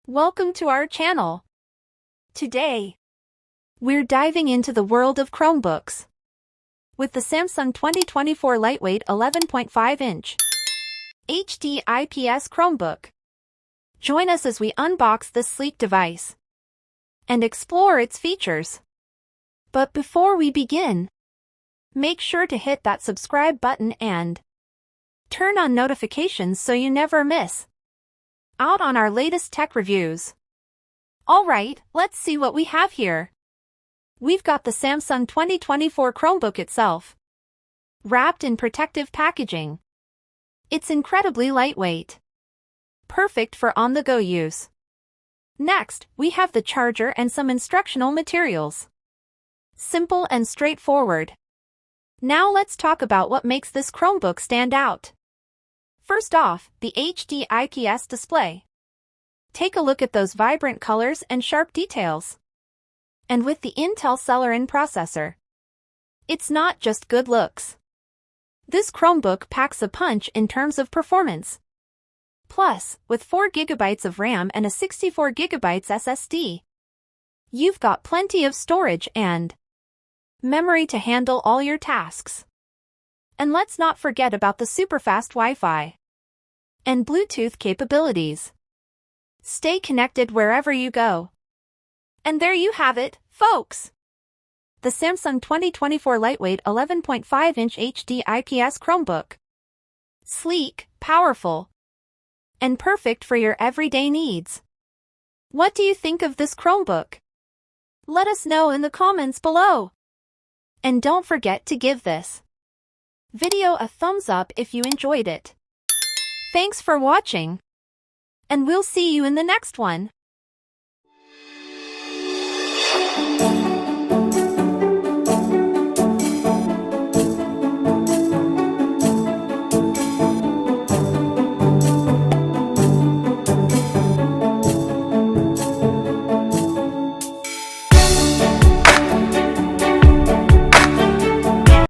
Welcome to our channel. Today, we're diving into the world of Chromebooks with the Samsung 2024 lightweight 11.5-inch HD IPS Chromebook. Join us as we unbox this sleek device and explore its features. But before we begin, make sure to hit that subscribe button and turn on notifications so you never miss out on our latest tech reviews. Alright, let's see what we have here. We've got the Samsung 2024 Chromebook itself, wrapped in protective packaging. It's incredibly lightweight, perfect for on-the-go use. Next, we have the charger and some instructional materials. Simple and straightforward. Now let's talk about what makes this Chromebook stand out. First off, the HD IPS display. Take a look at those vibrant colors and sharp details. And with the Intel Celeron N Processor, it's not just good looks. This Chromebook packs a punch in terms of performance. Plus, with 4 GB of RAM and a 64 GB SSD, you've got plenty of storage and memory to handle all your tasks. And let's not forget about the super-fast Wi-Fi and Bluetooth capabilities. Stay connected wherever you go. And there you have it, folks! The Samsung 2024 lightweight 11.5-inch HD IPS Chromebook. Sleek, powerful, and perfect for your everyday needs. What do you think of this Chromebook? Let us know in the comments below. And don't forget to give this video a thumbs up if you enjoyed it. Thanks for watching, and we'll see you in the next one.